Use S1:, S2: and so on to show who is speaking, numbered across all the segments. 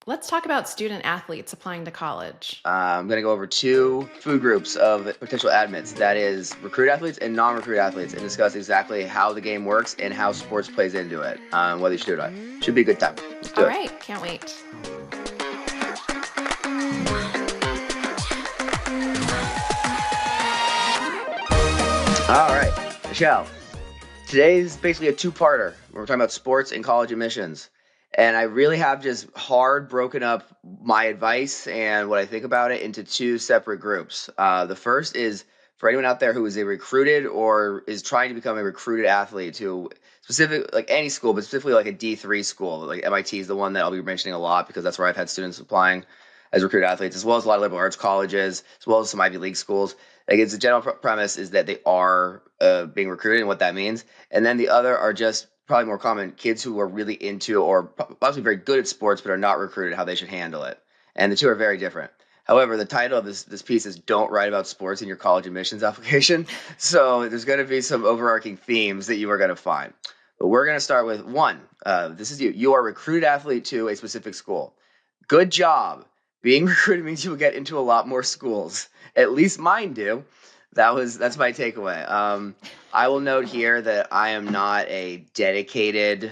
S1: Let's talk about student athletes applying to college.
S2: I'm going to go over two food groups of potential admits. That is recruit athletes and non-recruit athletes, and discuss exactly how the game works and how sports plays into it, whether you should do it or not. Should be a good time. Let's do
S1: All
S2: it.
S1: right, can't wait.
S2: All right, Michelle. Today's basically a two-parter. We're talking about sports and college admissions. And I really have just hard broken up my advice and what I think about it into two separate groups. The first is for anyone out there who is a recruited or is trying to become a recruited athlete to specific, like any school, but specifically like a D3 school. Like MIT is the one that I'll be mentioning a lot because that's where I've had students applying as recruited athletes, as well as a lot of liberal arts colleges, as well as some Ivy League schools. Like it's the general premise is that they are being recruited and what that means. And then the other are just probably more common kids who are really into or possibly very good at sports but are not recruited, how they should handle it. And the two are very different. However, the title of this piece is "Don't Write About Sports in Your College Admissions Application." So there's going to be some overarching themes that you are going to find. But we're going to start with one. This is you. You are a recruited athlete to a specific school. Good job. Being recruited means you will get into a lot more schools. At least mine do. That's my takeaway. I will note here that I am not a dedicated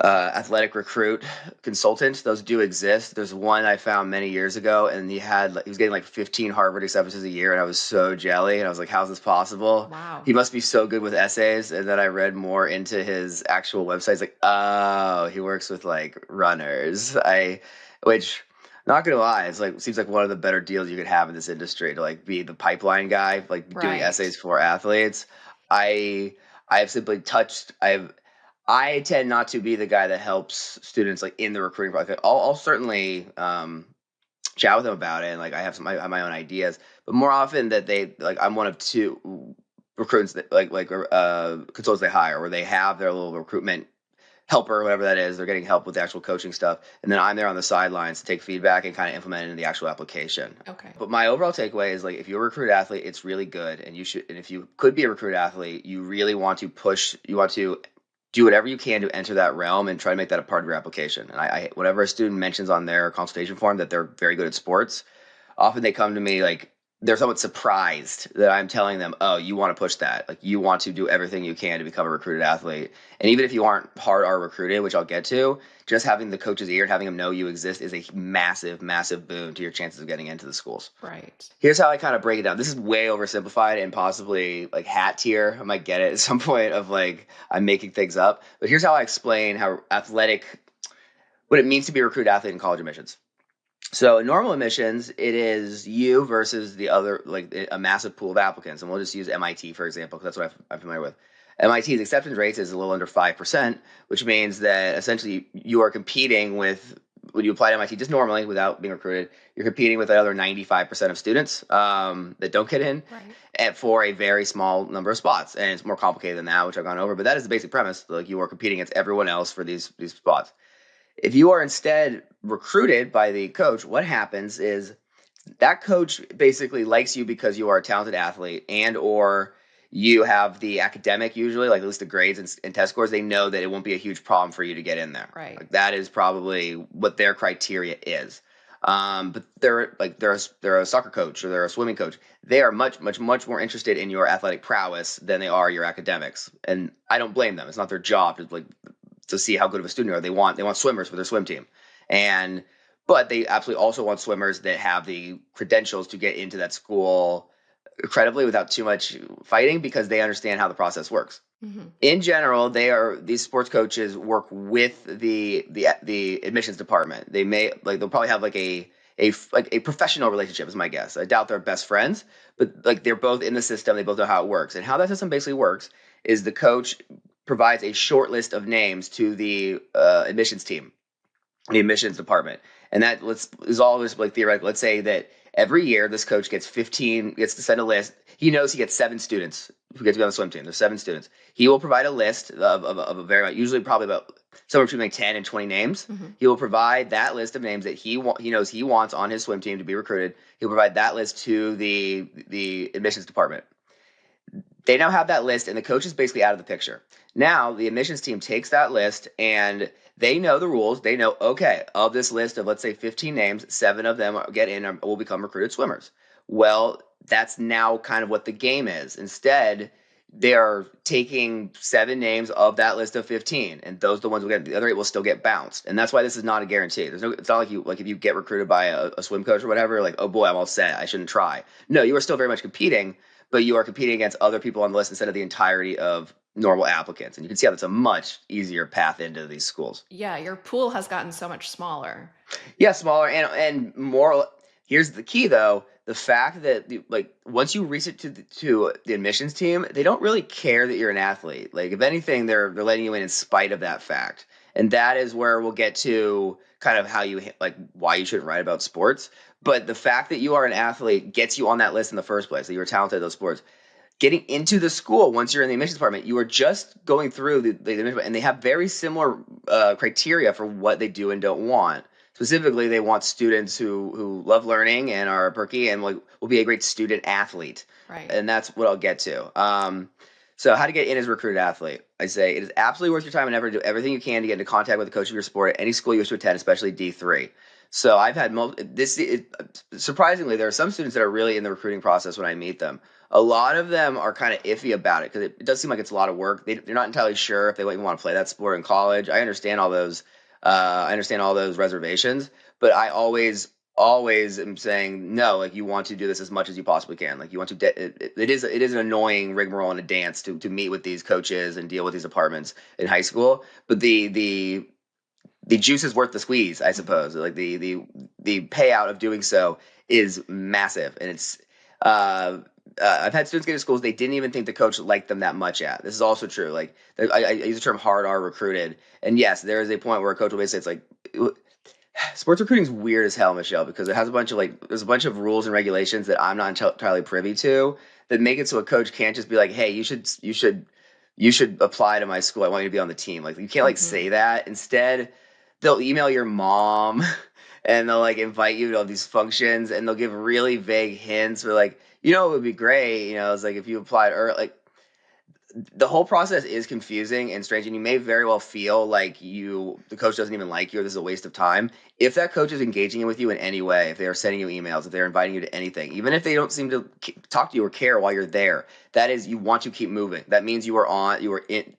S2: athletic recruit consultant. Those do exist. There's one I found many years ago, and he was getting like 15 Harvard acceptances a year, and I was so jelly. And I was like, "How's this possible?
S1: Wow.
S2: He must be so good with essays." And then I read more into his actual website. It's like, oh, he works with like runners. Which not gonna lie, it's like seems like one of the better deals you could have in this industry to like be the pipeline guy, like doing
S1: Right.
S2: essays for athletes. I I have simply touched. I tend not to be the guy that helps students like in the recruiting process. I'll certainly chat with them about it, and like I have my own ideas. But more often that they like, I'm one of two recruitants that consultants they hire, where they have their little recruitment helper, or whatever that is. They're getting help with the actual coaching stuff, and then I'm there on the sidelines to take feedback and kind of implement it in the actual application.
S1: Okay.
S2: But my overall takeaway is like, if you're a recruit athlete, it's really good, and you should. And if you could be a recruit athlete, you really want to push. You want to do whatever you can to enter that realm and try to make that a part of your application. And whenever a student mentions on their consultation form that they're very good at sports, often they come to me like they're somewhat surprised that I'm telling them, "Oh, you want to push that? Like you want to do everything you can to become a recruited athlete." And even if you aren't hard or recruited, which I'll get to, just having the coach's ear and having them know you exist is a massive, massive boon to your chances of getting into the schools.
S1: Right.
S2: Here's how I kind of break it down. This is way oversimplified and possibly like hat tier. I might get it at some point of like I'm making things up. But here's how I explain what it means to be a recruit athlete in college admissions. So in normal admissions, it is you versus the other, like a massive pool of applicants. And we'll just use MIT, for example, because that's what I'm familiar with. MIT's acceptance rate is a little under 5%, which means that essentially you are competing with, when you apply to MIT just normally without being recruited, you're competing with the other 95% of students that don't get in
S1: Right.
S2: and for a very small number of spots. And it's more complicated than that, which I've gone over. But that is the basic premise. Like you are competing against everyone else for these spots. If you are instead recruited by the coach, what happens is that coach basically likes you because you are a talented athlete and or you have the academic, usually like at least the grades and test scores. They know that it won't be a huge problem for you to get in there.
S1: Right.
S2: Like that is probably what their criteria is. But they're a soccer coach or they're a swimming coach. They are much, much, much more interested in your athletic prowess than they are your academics. And I don't blame them. It's not their job to see how good of a student you are. They want swimmers for their swim team, and but they absolutely also want swimmers that have the credentials to get into that school credibly without too much fighting because they understand how the process works.
S1: Hmm.
S2: In general, these sports coaches work with the admissions department. They'll probably have like a professional relationship is my guess. I doubt they're best friends, but like they're both in the system. They both know how it works. And how that system basically works is the coach provides a short list of names to the admissions team, the admissions department, and is always like theoretical. Let's say that every year this coach gets to send a list. He knows he gets 7 students who get to be on the swim team. There's 7 students. He will provide a list of a very usually probably about somewhere between like 10 and 20 names.
S1: Hmm.
S2: He will provide that list of names that he knows he wants on his swim team to be recruited. He'll provide that list to the admissions department. They now have that list, and the coach is basically out of the picture. Now the admissions team takes that list and they know the rules. They know, okay, of this list of, let's say, 15 names, 7 of them get in or will become recruited swimmers. Well, that's now kind of what the game is. Instead, they are taking 7 names of that list of 15, and those are the ones who get, the other 8 will still get bounced. And that's why this is not a guarantee. It's not like if you get recruited by a swim coach or whatever, like, oh boy, I'm all set, I shouldn't try. No, you are still very much competing, but you are competing against other people on the list instead of the entirety of normal applicants. And you can see how that's a much easier path into these schools.
S1: Yeah, your pool has gotten so much smaller.
S2: Yeah, smaller and more. Here's the key, though: the fact that like once you reach it to the admissions team, they don't really care that you're an athlete. Like if anything, they're letting you in spite of that fact, and that is where we'll get to kind of how you like why you shouldn't write about sports. But the fact that you are an athlete gets you on that list in the first place. That you're talented at those sports. Getting into the school once you're in the admissions department, you are just going through the admissions, and they have very similar criteria for what they do and don't want. Specifically, they want students who love learning and are perky and will be a great student athlete,
S1: Right.
S2: and that's what I'll get to. So, how to get in as a recruited athlete? I say it is absolutely worth your time and effort to do everything you can to get into contact with the coach of your sport at any school you wish to attend, especially D3. So, I've had surprisingly, there are some students that are really in the recruiting process when I meet them. A lot of them are kind of iffy about it because it does seem like it's a lot of work. They're not entirely sure if they even want to play that sport in college. I understand all those reservations, but I always am saying no. Like you want to do this as much as you possibly can. Like you want to. It is an annoying rigmarole and a dance to meet with these coaches and deal with these departments in high school. But the juice is worth the squeeze, I
S1: Mhm.
S2: suppose. Like the payout of doing so is massive, and it's. I've had students get to schools they didn't even think the coach liked them that much at. This is also true. Like I use the term hard R recruited, and yes, there is a point where a coach will basically say it's like sports recruiting is weird as hell, Michelle, because it has a bunch of there's a bunch of rules and regulations that I'm not entirely privy to that make it so a coach can't just be like, hey, you should apply to my school. I want you to be on the team. Like you can't say
S1: Mhm.
S2: that. Instead, they'll email your mom and they'll invite you to all these functions and they'll give really vague hints for it would be great, it's like if you applied or the whole process is confusing and strange, and you may very well feel like the coach doesn't even like you, or this is a waste of time. If that coach is engaging with you in any way, if they are sending you emails, if they're inviting you to anything, even if they don't seem to talk to you or care while you're there, that is you want to keep moving. That means you are in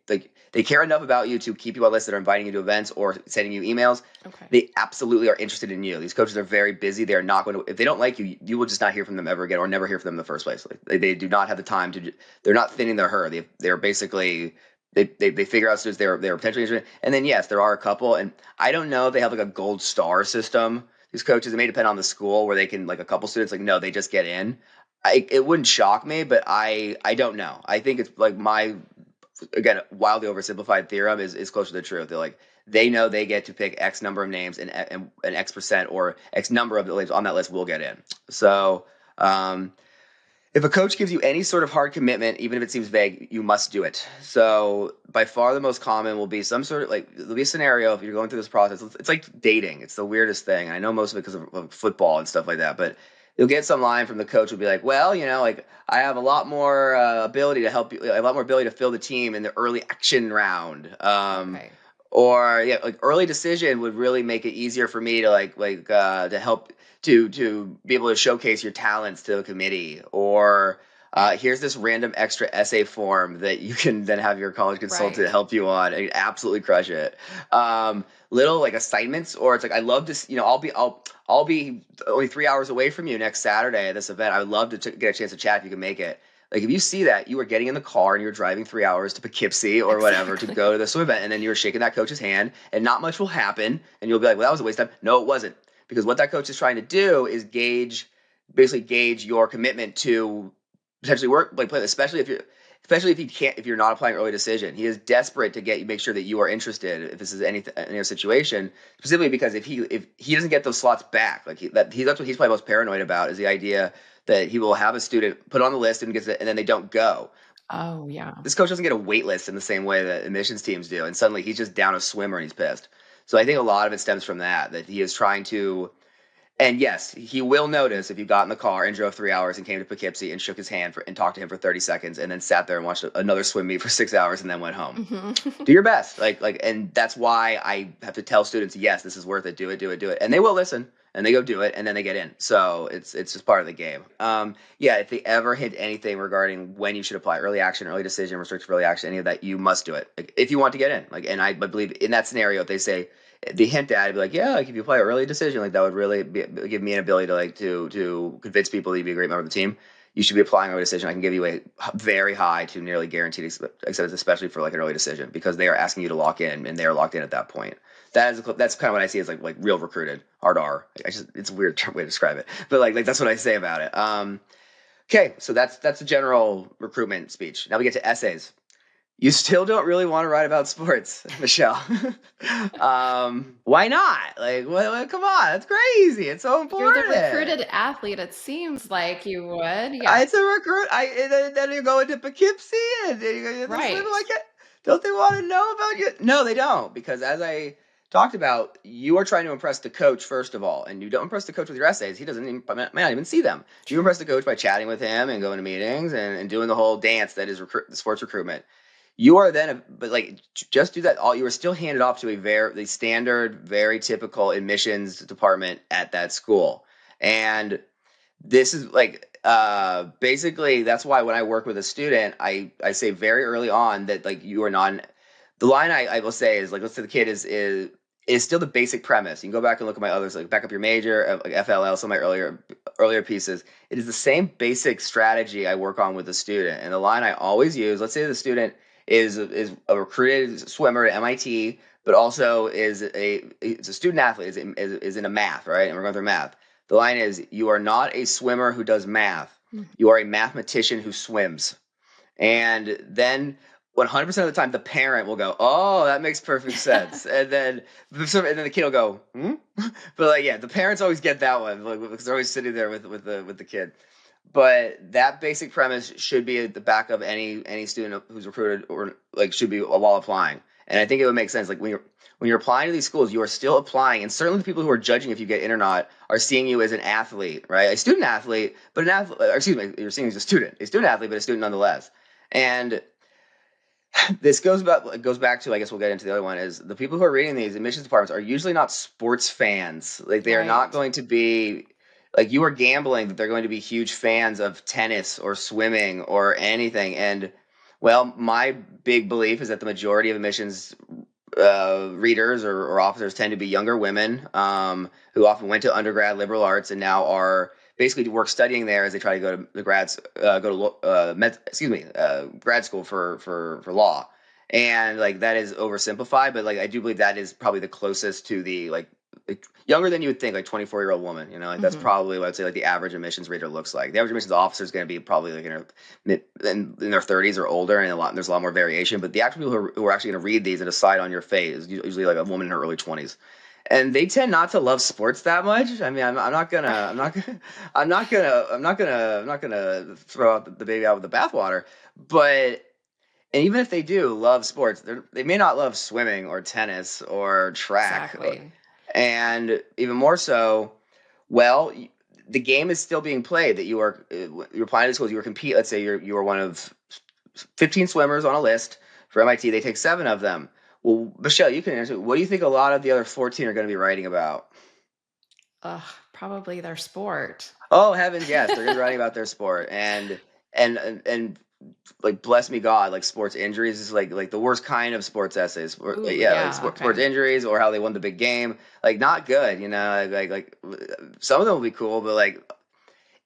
S2: they care enough about you to keep you on lists that are inviting you to events or sending you emails.
S1: Okay.
S2: They absolutely are interested in you. These coaches are very busy. They are not going to, if they don't like you, you will just not hear from them ever again or never hear from them in the first place. Like they do not have the time to, they're not thinning their herd. They're basically, they figure out students they're potentially interested in. And then, yes, there are a couple, and I don't know if they have like a gold star system. These coaches, it may depend on the school where they can, like a couple students, no, they just get in. It wouldn't shock me, but I don't know. I think it's like my again, wildly oversimplified theorem is closer to the truth. They know they get to pick X number of names and X percent or X number of the names on that list will get in. So if a coach gives you any sort of hard commitment, even if it seems vague, you must do it. So by far the most common will be some sort of there'll be a scenario if you're going through this process. It's like dating. It's the weirdest thing. I know most of it because of football and stuff like that, but you'll get some line from the coach will be like, well, I have a lot more ability to help you, a lot more ability to fill the team in the early action round.
S1: Okay.
S2: Or yeah, like early decision would really make it easier for me to to help to be able to showcase your talents to the committee. Or here's this random extra essay form that you can then have your college consultant
S1: Right.
S2: help you on and absolutely crush it. Little assignments, or it's like I love to, I'll be only 3 hours away from you next Saturday at this event. I would love to get a chance to chat if you can make it. Like if you see that you are getting in the car and you're driving 3 hours to Poughkeepsie or whatever to
S1: Exactly.
S2: go to the swim event, and then you're shaking that coach's hand, and not much will happen, and you'll be like, "Well, that was a waste of time." No, it wasn't, because what that coach is trying to do is basically gauge your commitment to potentially work, especially if you can't, if you're not applying early decision. He is desperate to make sure that you are interested. If this is any situation, specifically because if he doesn't get those slots back, that's what he's probably most paranoid about is the idea that he will have a student put on the list and gets it, and then they don't go.
S1: Oh, yeah.
S2: This coach doesn't get a wait list in the same way that admissions teams do, and suddenly he's just down a swimmer and he's pissed. So I think a lot of it stems from that he is trying to. And yes, he will notice if you got in the car and drove 3 hours and came to Poughkeepsie and shook his hand and talked to him for 30 seconds and then sat there and watched another swim meet for 6 hours and then went home.
S1: Mhm.
S2: Do your best. And that's why I have to tell students, yes, this is worth it. Do it, do it, do it. And they will listen and they go do it and then they get in. So it's just part of the game. Yeah, if they ever hint anything regarding when you should apply early action, early decision, restricted early action, any of that, you must do it. Like, if you want to get in. Like, and I believe in that scenario, if they say the hint at it, be like, yeah, like if you apply early decision, like that would really give me an ability to to convince people that you'd be a great member of the team. You should be applying early decision. I can give you a very high to nearly guaranteed acceptance, especially for like an early decision, because they are asking you to lock in, and they are locked in at that point. That's kind of what I see as like real recruited hard R. It's a weird way to describe it, but like that's what I say about it. Okay, so that's a general recruitment speech. Now we get to essays. You still don't really want to write about sports, Michelle. Why not? Like, come on, that's crazy. It's so
S1: You're the
S2: important.
S1: recruited athlete, it seems like you would. Yeah,
S2: It's a recruit. Then you go into Poughkeepsie and then you go to the swim.
S1: right.
S2: Like, don't they want to know about you? No, they don't, because as I talked about, you are trying to impress the coach first of all, and you don't impress the coach with your essays. He doesn't even, may not even see them. You
S1: True.
S2: impress the coach by chatting with him and going to meetings and doing the whole dance that is sports recruitment. You are then, but like just do that. All you are still handed off to the standard, very typical admissions department at that school, and this is like basically that's why when I work with a student, I say very early on that like you are not the line I will say is like let's say the kid is still the basic premise. You can go back and look at my others, like back up your major, like FLL, some of my earlier pieces. It is the same basic strategy I work on with the student. And the line I always use, let's say the student is a recruited swimmer at MIT, but also is a student athlete, is into math, right? And we're going through math. The line is, you are not a swimmer who does math.
S1: Mhm.
S2: You are a mathematician who swims. And then 100% of the time, the parent will go, "Oh, that makes perfect sense." And then the kid will go, "Hmm?" But like, yeah, the parents always get that one, like, because they're always sitting there with the kid. But that basic premise should be at the back of any student who's recruited, or like should be while applying. And I think it would make sense. Like when you're applying to these schools, you are still applying, and certainly the people who are judging if you get in or not are seeing you as an athlete, right? A student athlete, but an athlete. Excuse me, you're seeing as a student athlete, but a student nonetheless. And this goes back to, I guess we'll get into the other one, is the people who are reading these admissions departments are usually not sports fans. Like they are not
S1: Right.
S2: going to be like you are gambling that they're going to be huge fans of tennis or swimming or anything. And well, my big belief is that the majority of admissions readers or officers tend to be younger women who often went to undergrad liberal arts and now are basically work studying there as they try to go to the grad school for law. And like that is oversimplified, but like I do believe that is probably the closest to the like younger than you would think, like 24-year-old woman. Like that's
S1: Mhm.
S2: probably what I'd say like the average admissions reader looks like. The average admissions officer is going to be probably like in their 30s or older, and there's a lot more variation. But the actual people who are actually going to read these and decide on your fate is usually like a woman in her early 20s, and they tend not to love sports that much. I mean, I'm not gonna, I'm not gonna, I'm not gonna throw out the baby out with the bathwater. But and even if they do love sports, they may not love swimming or tennis or track,
S1: Exactly.
S2: and even more so, well, the game is still being played. That you're applying to schools. You are compete. Let's say you are one of 15 swimmers on a list for MIT. They take 7 of them. Well, Michelle, you can answer. What do you think a lot of the other 14 are going to be writing about?
S1: Ugh, probably their sport.
S2: Oh heavens, yes, they're going to be writing about their sport, and like bless me God, like sports injuries is like the worst kind of sports essays.
S1: Ooh,
S2: Yeah, like
S1: yeah,
S2: sports
S1: okay.
S2: injuries or how they won the big game. Like not good, like some of them will be cool, but like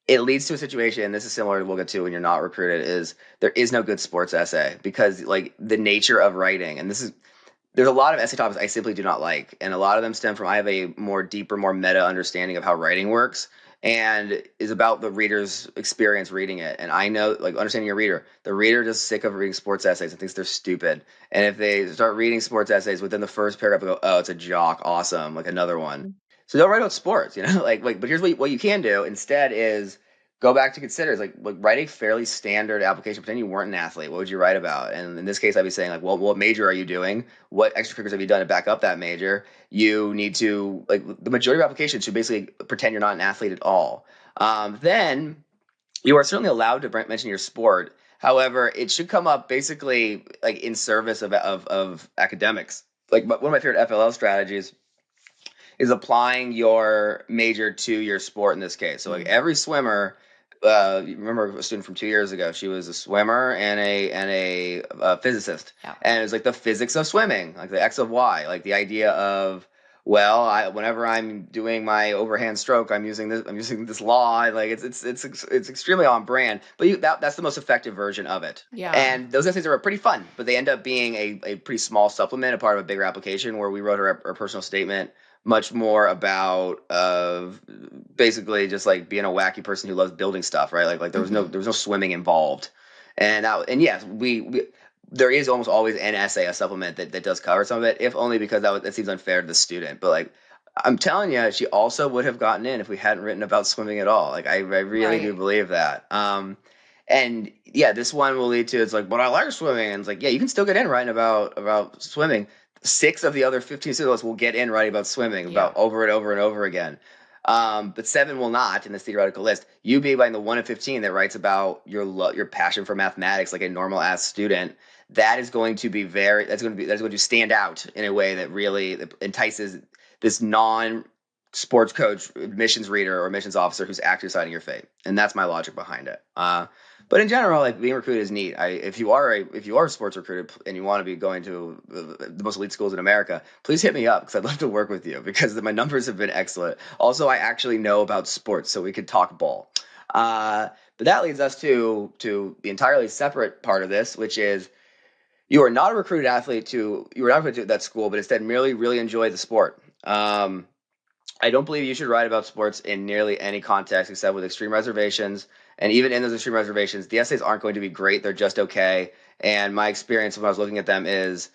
S2: it leads to a situation, and this is similar to we'll get to when you're not recruited, is there is no good sports essay because like the nature of writing, and there's a lot of essay topics I simply do not like, and a lot of them stem from I have a more deeper, more meta understanding of how writing works, and is about the reader's experience reading it. And I know, like understanding your reader, the reader is sick of reading sports essays and thinks they're stupid. And if they start reading sports essays within the first paragraph, they go, "Oh, it's a jock, awesome, like another one."
S1: Mm.
S2: So don't write about sports, like. But here's what you can do instead is go back to consider is like write a fairly standard application. Pretend you weren't an athlete. What would you write about? And in this case, I'd be saying like, well, what major are you doing? What extracurriculars have you done to back up that major? You need to like the majority of applications should basically pretend you're not an athlete at all. Then you are certainly allowed to mention your sport. However, it should come up basically like in service of academics. Like one of my favorite FLL strategies is applying your major to your sport in this case. So like every swimmer, you remember a student from 2 years ago, she was a swimmer and a physicist.
S1: Yeah.
S2: And it was like the physics of swimming, like the X of Y, like the idea of, well, whenever I'm doing my overhand stroke, I'm using this law. Like it's extremely on brand, but that's the most effective version of it.
S1: Yeah.
S2: And those essays are pretty fun, but they end up being a pretty small supplement, a part of a bigger application where we wrote our personal statement much more about basically just like being a wacky person who loves building stuff, right? Like there was no swimming involved, and yes, we there is almost always an essay, a supplement that does cover some of it, if only because that seems unfair to the student. But like I'm telling you, she also would have gotten in if we hadn't written about swimming at all. Like I really do believe that. And yeah, this one will lead to it's like, but I like swimming, and it's like, yeah, you can still get in writing about swimming. 6 of the other 15 students will get in writing about swimming about over and over and over again. But 7 will not in this theoretical list. You being the 1 of 15 that writes about your passion for mathematics like a normal ass student, that is going to be that's going to stand out in a way that really entices this non sports coach, admissions reader, or admissions officer who's actually deciding your fate. And that's my logic behind it. But in general, like being recruited is neat. If you are a sports recruiter and you want to be going to the most elite schools in America, please hit me up because I'd love to work with you because my numbers have been excellent. Also, I actually know about sports, so we could talk ball. But that leads us to the entirely separate part of this, which is you are not a recruited athlete you were not recruited to that school, but instead merely really enjoy the sport. I don't believe you should write about sports in nearly any context except with extreme reservations. And even in those extreme reservations, the essays aren't going to be great. They're just okay. And my experience when I was looking at them is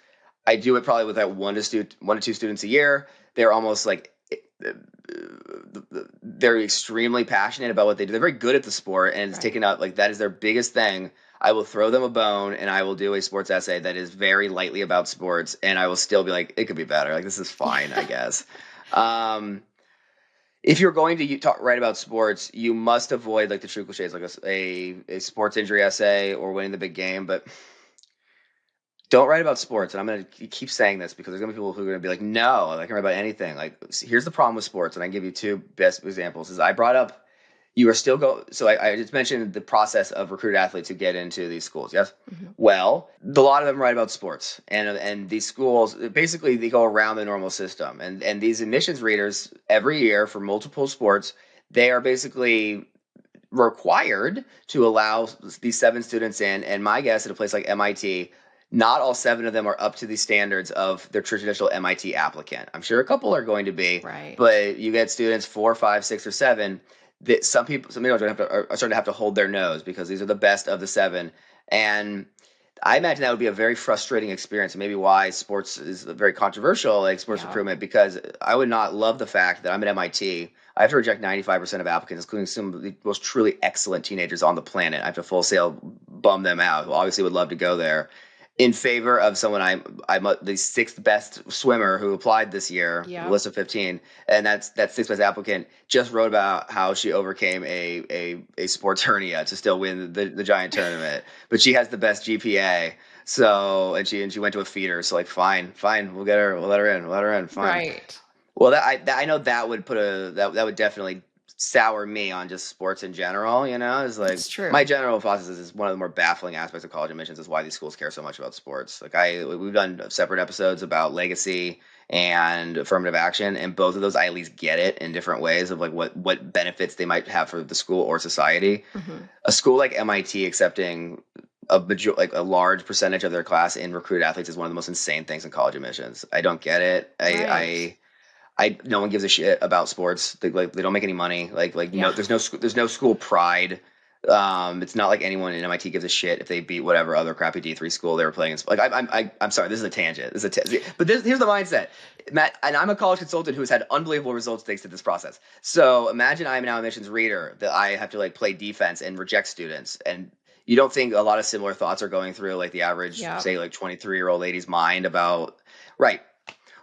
S2: I do it probably with that 1 to 2 students a year. They're almost like they're extremely passionate about what they do. They're very good at the sport, and it's taken up like that is their biggest thing. I will throw them a bone and I will do a sports essay that is very lightly about sports, and I will still be like, it could be better. Like this is fine, I guess. If you're going to write about sports, you must avoid like the true cliches, like a sports injury essay or winning the big game. But don't write about sports. And I'm going to keep saying this because there's going to be people who are going to be like, no, I can write about anything. Like, here's the problem with sports. And I give you 2 best examples. Is I brought up you are still so I just mentioned the process of recruited athletes who get into these schools. Yes. Well, a lot of them write about sports, and these schools basically they go around the normal system, and these admissions readers every year for multiple sports, they are basically required to allow these 7 students in. And my guess at a place like MIT, not all 7 of them are up to the standards of their traditional MIT applicant. I'm sure a couple are going to be, but you get students 4, 5, 6, or 7 that some people are starting to have to hold their nose because these are the best of the 7. And I imagine that would be a very frustrating experience, and maybe why sports is very controversial, like sports recruitment, because I would not love the fact that I'm at MIT. I have to reject 95% of applicants, including some of the most truly excellent teenagers on the planet. I have to full sail bum them out, who obviously would love to go there, in favor of someone I'm the 6th best swimmer who applied this year, list of 15, and that 6th best applicant just wrote about how she overcame a sports hernia to still win the giant tournament, but she has the best GPA. So and she went to a feeder. So like fine, we'll let her in, fine.
S1: Right.
S2: Well, I know that would that would definitely sour me on just sports in general. Is like my general hypothesis is one of the more baffling aspects of college admissions is why these schools care so much about sports. Like we've done separate episodes about legacy and affirmative action, and both of those I at least get it in different ways of like what benefits they might have for the school or society. A school like MIT accepting a large percentage of their class in recruited athletes is one of the most insane things in college admissions. I don't get it. No one gives a shit about sports. They don't make any money. No, there's no school pride. It's not like anyone in MIT gives a shit if they beat whatever other crappy D3 school they were playing. Like I'm sorry, this is a tangent. But here's the mindset, Matt. And I'm a college consultant who has had unbelievable results thanks to this process. So imagine I'm now a admissions reader that I have to like play defense and reject students. And you don't think a lot of similar thoughts are going through like the average,
S1: Yep.
S2: say, like 23-year-old lady's mind about right.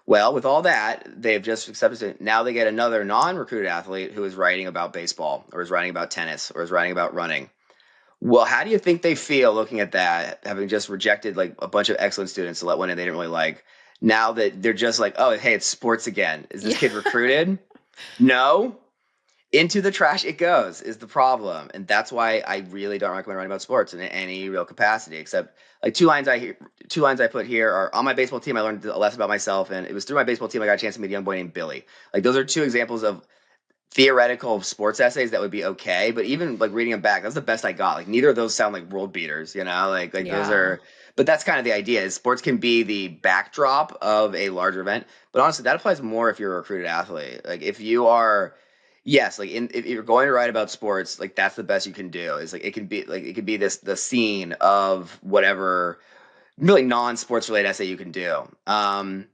S2: Well, with all that, they've just accepted it. Now they get another non-recruited athlete who is writing about baseball or is writing about tennis or is writing about running. Well, how do you think they feel looking at that, having just rejected like a bunch of excellent students to let one in they didn't really like? Now that they're just like, oh, hey, it's sports again. Is this kid recruited? No. Into the trash it goes is the problem. And that's why I really don't recommend writing about sports in any real capacity, except like two lines I put here are on my baseball team. I learned less about myself, and it was through my baseball team I got a chance to meet a young boy named Billy. Like those are two examples of theoretical sports essays that would be okay, but even like reading them back, that's the best I got. Like neither of those sound like world beaters, you know, like those are, but that's kind of the idea is sports can be the backdrop of a larger event. But honestly, that applies more if you're a recruited athlete. Like if you are, yes, like if you're going to write about sports, like that's the best you can do is like, it can be the scene of whatever really non-sports related essay you can do. And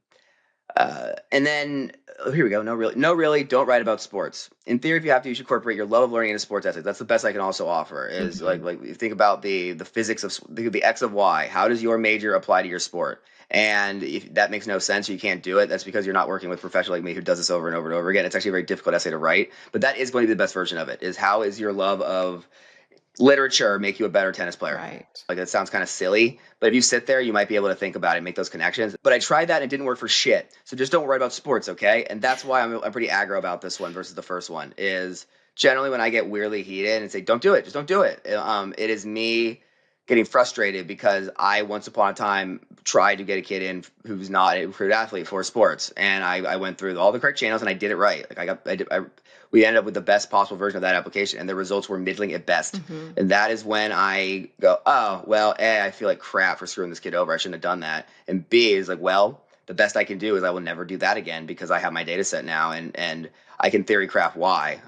S2: then here we go. No, really, don't write about sports. In theory, if you have to, you should incorporate your love of learning into sports ethics. That's the best I can also offer. Is like you think about the physics of the X of Y. How does your major apply to your sport? And if that makes no sense, you can't do it. That's because you're not working with a professional like me who does this over and over and over again. It's actually a very difficult essay to write, but that is going to be the best version of it. Is how is your love of literature make you a better tennis player?
S1: Right.
S2: Like that sounds kind of silly, but if you sit there, you might be able to think about it and make those connections. But I tried that and it didn't work for shit. So just don't write about sports, okay? And that's why I'm pretty aggro about this one versus the first one. Is generally when I get weirdly heated and say, "Don't do it, just don't do it." It is me getting frustrated because I once upon a time tried to get a kid in who's not a recruited athlete for sports, and I went through all the correct channels and I did it right. Like we ended up with the best possible version of that application, and the results were middling at best. And that is when I go, oh, well, A, I feel like crap for screwing this kid over. I shouldn't have done that. And B is like, well, the best I can do is I will never do that again because I have my data set now and I can theory craft why.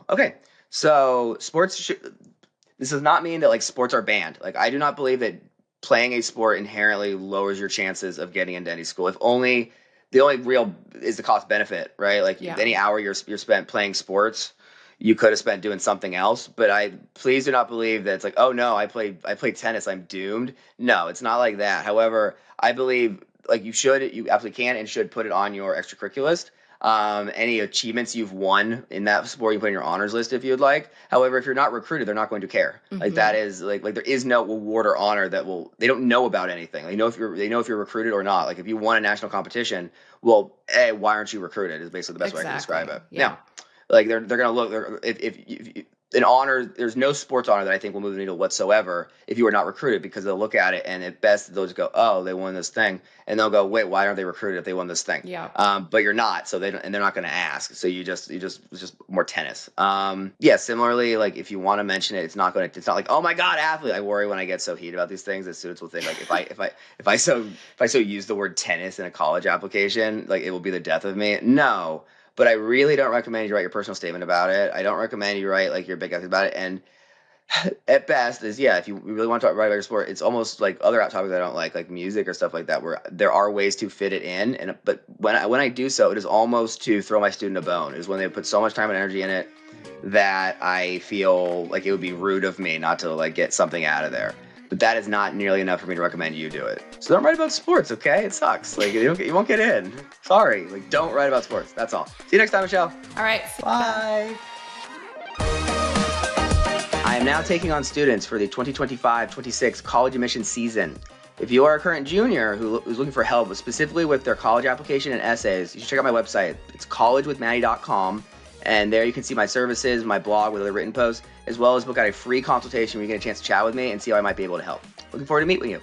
S2: Okay. So this does not mean that like sports are banned. Like I do not believe that playing a sport inherently lowers your chances of getting into any school. If only the only real is the cost benefit, right? Like any hour you're spent playing sports, you could have spent doing something else. But I please do not believe that it's like, oh no, I played tennis, I'm doomed. No, it's not like that. However, I believe like you absolutely can and should put it on your extracurriculars. Any achievements you've won in that sport, you put in your honors list if you'd like. However, if you're not recruited, they're not going to care. Like that is like there is no award or honor they don't know about anything. They know if you're recruited or not. Like if you won a national competition, well, A, why aren't you recruited is basically the best way I can describe it.
S1: Yeah.
S2: Now, like they're gonna look if an honor, there's no sports honor that I think will move the needle whatsoever if you are not recruited, because they'll look at it and at best they'll just go, oh, they won this thing, and they'll go, wait, why aren't they recruited if they won this thing? But you're not, so they're not going to ask. So it's just more tennis. Similarly, like if you want to mention it, it's not like, oh my god, athlete. I worry when I get so heated about these things that students will think like if I so use the word tennis in a college application, like it will be the death of me. No. But I really don't recommend you write your personal statement about it. I don't recommend you write like your big ethic about it. And at best is, if you really want to write about your sport, it's almost like other topics I don't like music or stuff like that, where there are ways to fit it in. But when I do so, it is almost to throw my student a bone. It is when they put so much time and energy in it that I feel like it would be rude of me not to like get something out of there. But that is not nearly enough for me to recommend you do it. So don't write about sports, okay? It sucks. Like you won't get in. Sorry. Like don't write about sports. That's all. See you next time, Michelle.
S1: All right.
S2: Bye. I am now taking on students for the 2025-26 college admission season. If you are a current junior who's looking for help specifically with their college application and essays, you should check out my website. It's collegewithmattie.com. And there you can see my services, my blog with other written posts, as well as book out a free consultation where you get a chance to chat with me and see how I might be able to help. Looking forward to meeting with you.